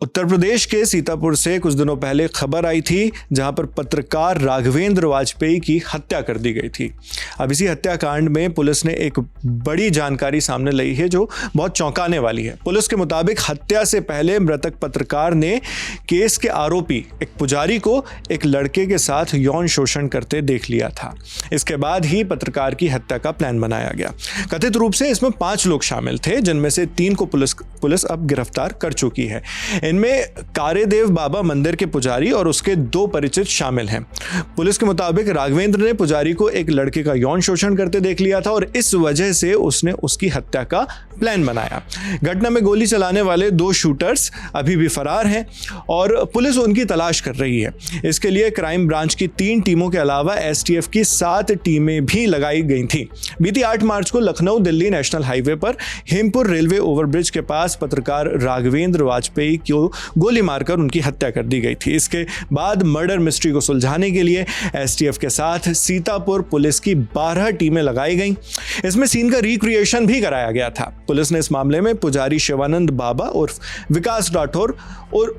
उत्तर प्रदेश के सीतापुर से कुछ दिनों पहले खबर आई थी जहां पर पत्रकार राघवेंद्र वाजपेयी की हत्या कर दी गई थी। अब इसी हत्याकांड में पुलिस ने एक बड़ी जानकारी सामने लाई है जो बहुत चौंकाने वाली है। पुलिस के मुताबिक हत्या से पहले मृतक पत्रकार ने केस के आरोपी एक पुजारी को एक लड़के के साथ यौन शोषण करते देख लिया था। इसके बाद ही पत्रकार की हत्या का प्लान बनाया गया। कथित रूप से इसमें 5 लोग शामिल थे, जिनमें से 3 को पुलिस अब गिरफ्तार कर चुकी है। इनमें कार्यदेव बाबा मंदिर के पुजारी और उसके 2 परिचित शामिल हैं। पुलिस के मुताबिक राघवेंद्र ने पुजारी को एक लड़के का यौन शोषण करते देख लिया था और इस वजह से उसने उसकी हत्या का प्लान बनाया। घटना में गोली चलाने वाले 2 शूटर्स अभी भी फरार हैं और पुलिस उनकी तलाश कर रही है। इसके लिए क्राइम ब्रांच की 3 टीमों के अलावा एसटीएफ की 7 टीमें भी लगाई गई थी। बीती 8 मार्च को लखनऊ दिल्ली नेशनल हाईवे पर हेमपुर रेलवे ओवरब्रिज के पास पत्रकार राघवेंद्र वाजपेयी को गोली मारकर उनकी हत्या कर दी गई थी। इसके बाद मर्डर मिस्ट्री को सुलझाने के लिए एसटीएफ के साथ सीतापुर पुलिस की 12 टीमें लगाई गईं। इसमें सीन का रिक्रिएशन भी कराया गया था। पुलिस ने इस मामले में पुजारी शिवानंद बाबा उर्फ विकास राठौर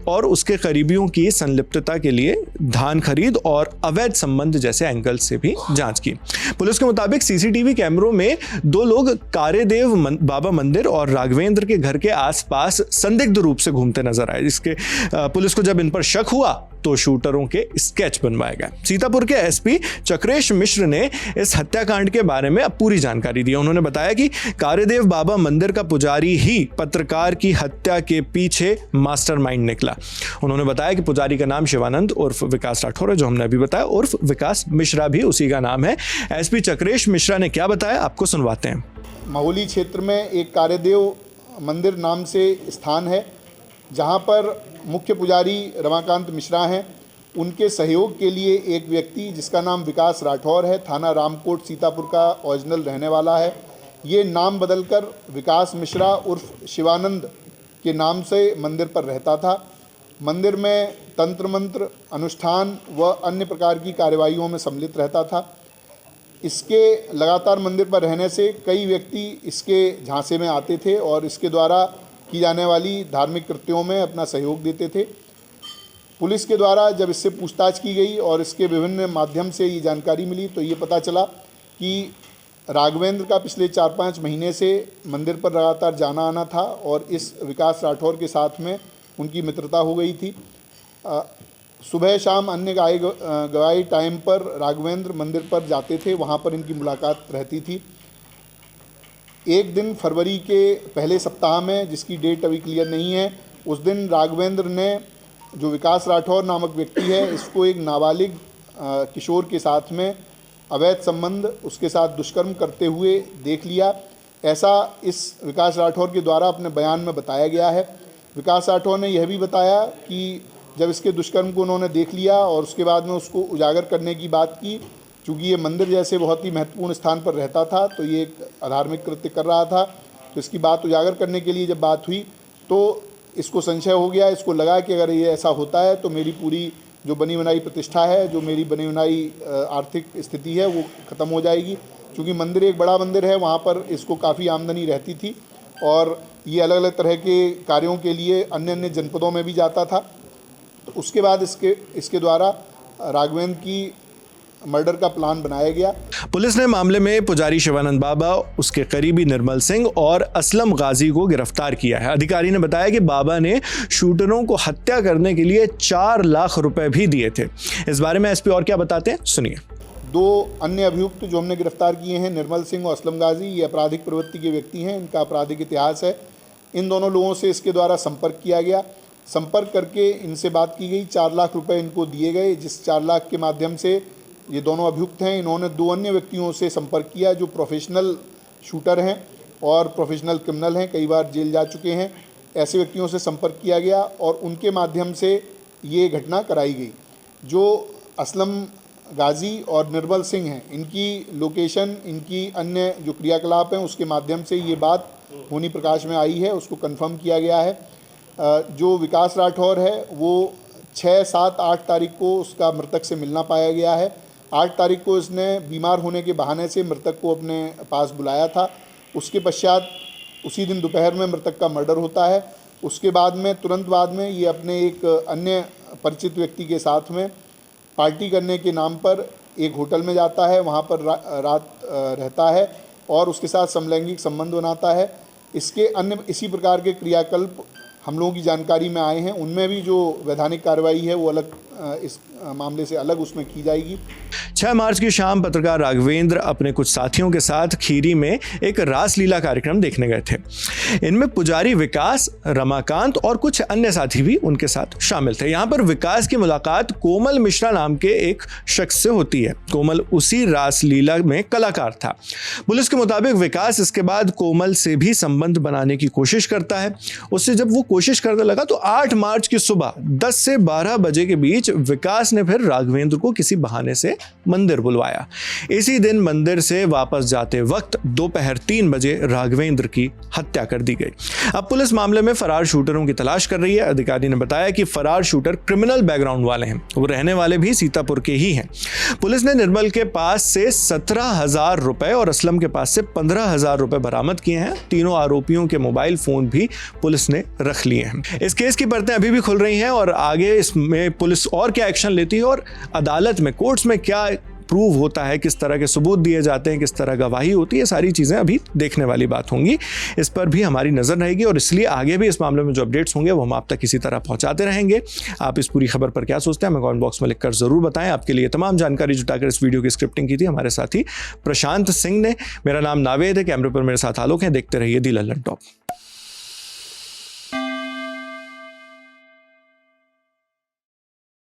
और उसके करीबियों की संलिप्तता के लिए धान खरीद और अवैध संबंध जैसे एंगल से भी जांच की। पुलिस के मुताबिक सीसीटीवी कैमरों में 2 लोग कार्यदेव बाबा मंदिर और राघवेंद्र के घर के आसपास संदिग्ध रूप से घूमते नजर आए। इसके पुलिस को जब इन पर शक हुआ तो शूटरों के स्केच बनवाए गए। सीतापुर के एसपी चक्रेश मिश्र ने इस हत्याकांड के बारे में अब पूरी जानकारी दी। उन्होंने बताया कि कार्यदेव बाबा मंदिर का पुजारी ही पत्रकार की हत्या के पीछे मास्टरमाइंड निकला। उन्होंने बताया कि पुजारी का नाम शिवानंद उर्फ विकास राठौर है, जो हमने अभी बताया, उर्फ विकास मिश्रा भी उसी का नाम है। एसपी चक्रेश मिश्रा ने क्या बताया, आपको सुनवाते हैं। महुली क्षेत्र में एक कार्यदेव मंदिर नाम से स्थान है, जहां पर मुख्य पुजारी रमाकांत मिश्रा हैं। उनके सहयोग के लिए एक व्यक्ति जिसका नाम विकास राठौर है, थाना रामकोट सीतापुर का ओरिजिनल रहने वाला है, ये नाम बदलकर विकास मिश्रा उर्फ शिवानंद के नाम से मंदिर पर रहता था। मंदिर में तंत्र मंत्र अनुष्ठान व अन्य प्रकार की कार्यवाहियों में सम्मिलित रहता था। इसके लगातार मंदिर पर रहने से कई व्यक्ति इसके झांसे में आते थे और इसके द्वारा की जाने वाली धार्मिक कृत्यों में अपना सहयोग देते थे। पुलिस के द्वारा जब इससे पूछताछ की गई और इसके विभिन्न माध्यम से ये जानकारी मिली तो ये पता चला कि राघवेंद्र का पिछले 4-5 महीने से मंदिर पर लगातार जाना आना था और इस विकास राठौर के साथ में उनकी मित्रता हो गई थी। सुबह शाम अन्य गवाही टाइम पर राघवेंद्र मंदिर पर जाते थे, वहाँ पर इनकी मुलाकात रहती थी। एक दिन फरवरी के पहले सप्ताह में, जिसकी डेट अभी क्लियर नहीं है, उस दिन राघवेंद्र ने जो विकास राठौर नामक व्यक्ति है इसको एक नाबालिग किशोर के साथ में अवैध संबंध, उसके साथ दुष्कर्म करते हुए देख लिया। ऐसा इस विकास राठौर के द्वारा अपने बयान में बताया गया है। विकास राठौर ने यह भी बताया कि जब इसके दुष्कर्म को उन्होंने देख लिया और उसके बाद में उसको उजागर करने की बात की, चूँकि ये मंदिर जैसे बहुत ही महत्वपूर्ण स्थान पर रहता था तो ये एक अधार्मिक कृत्य कर रहा था, तो इसकी बात उजागर करने के लिए जब बात हुई तो इसको संशय हो गया। इसको लगा कि अगर ये ऐसा होता है तो मेरी पूरी जो बनी बनाई प्रतिष्ठा है, जो मेरी बनी बनाई आर्थिक स्थिति है वो ख़त्म हो जाएगी। चूँकि मंदिर एक बड़ा मंदिर है, वहाँ पर इसको काफ़ी आमदनी रहती थी और ये अलग अलग तरह के कार्यों के लिए अन्य अन्य जनपदों में भी जाता था। तो उसके बाद इसके द्वारा राघवेंद्र की मर्डर का प्लान बनाया गया। पुलिस ने मामले में पुजारी शिवानंद बाबा, उसके करीबी निर्मल सिंह और असलम गाजी को गिरफ्तार किया है। अधिकारी ने बताया कि बाबा ने शूटरों को हत्या करने के लिए 4 लाख रुपए भी दिए थे। इस बारे में एसपी और क्या बताते हैं, सुनिए। 2 अन्य अभियुक्त जो हमने गिरफ्तार किए हैं, निर्मल सिंह और असलम गाजी, ये आपराधिक प्रवृत्ति के व्यक्ति हैं, इनका आपराधिक इतिहास है। इन दोनों लोगों से इसके द्वारा संपर्क किया गया। संपर्क करके इनसे बात की गई, 4 लाख रुपये इनको दिए गए, जिस 4 लाख के माध्यम से ये दोनों अभियुक्त हैं, इन्होंने 2 अन्य व्यक्तियों से संपर्क किया जो प्रोफेशनल शूटर हैं और प्रोफेशनल क्रिमिनल हैं, कई बार जेल जा चुके हैं। ऐसे व्यक्तियों से संपर्क किया गया और उनके माध्यम से ये घटना कराई गई। जो असलम गाजी और निर्मल सिंह हैं, इनकी लोकेशन, इनकी अन्य जो क्रियाकलाप हैं उसके माध्यम से ये बात होनी प्रकाश में आई है, उसको कंफर्म किया गया है। जो विकास राठौर है वो 6, 7, 8 तारीख को उसका मृतक से मिलना पाया गया है। 8 तारीख को इसने बीमार होने के बहाने से मृतक को अपने पास बुलाया था। उसके पश्चात उसी दिन दोपहर में मृतक का मर्डर होता है उसके बाद में तुरंत बाद में ये अपने एक अन्य परिचित व्यक्ति के साथ में पार्टी करने के नाम पर एक होटल में जाता है, वहाँ पर रात रहता है और उसके साथ समलैंगिक संबंध बनाता है। इसके अन्य इसी प्रकार के क्रियाकल्प हम लोगों की जानकारी में आए हैं, उनमें भी जो वैधानिक कार्रवाई है वो अलग इस मामले से अलग उसमें की जाएगी। 6 मार्च की शाम पत्रकार राघवेंद्र अपने कुछ साथियों के साथ खीरी में एक रासलीला कार्यक्रम देखने गए थे। इनमें पुजारी विकास, रमाकांत और कुछ अन्य साथी भी उनके साथ शामिल थे। यहाँ पर विकास की मुलाकात कोमल मिश्रा नाम के एक शख्स से होती है। कोमल उसी रासलीला में कलाकार था। पुलिस के मुताबिक विकास इसके बाद कोमल से भी संबंध बनाने की कोशिश करता है। उससे जब वो कोशिश करने लगा तो 8 मार्च की सुबह 10 से 12 बजे के बीच विकास ने फिर राघवेंद्र को किसी बहाने से मंदिर बुलवाया। इसी दिन मंदिर से वापस जाते वक्त दोपहर 3 बजे राघवेंद्र की हत्या कर दी गई। अब पुलिस मामले में फरार शूटरों की तलाश कर रही है। अधिकारी ने बताया कि फरार शूटर क्रिमिनल बैकग्राउंड वाले हैं। वो रहने वाले भी सीतापुर के ही हैं। पुलिस ने निर्मल के पास से 17,000 रुपए और असलम के पास से 15,000 रुपए बरामद किए हैं। तीनों आरोपियों के मोबाइल फोन भी पुलिस ने रख लिए हैं। इस केस की परतें अभी भी खुल रही हैं और आगे इसमें पुलिस और क्या एक्शन लेती है और अदालत में, कोर्ट्स में क्या प्रूव होता है, किस तरह के सबूत दिए जाते हैं, किस तरह गवाही होती है, सारी चीज़ें अभी देखने वाली बात होंगी। इस पर भी हमारी नज़र रहेगी और इसलिए आगे भी इस मामले में जो अपडेट्स होंगे वो हम आप तक इसी तरह पहुंचाते रहेंगे। आप इस पूरी खबर पर क्या सोचते हैं हमें कमेंट बॉक्स में लिखकर ज़रूर बताएं। आपके लिए तमाम जानकारी जुटाकर इस वीडियो की स्क्रिप्टिंग की थी हमारे साथी प्रशांत सिंह ने। मेरा नाम नावेद है, कैमरे पर मेरे साथ आलोक हैं। देखते रहिए दी लल्लन टॉप।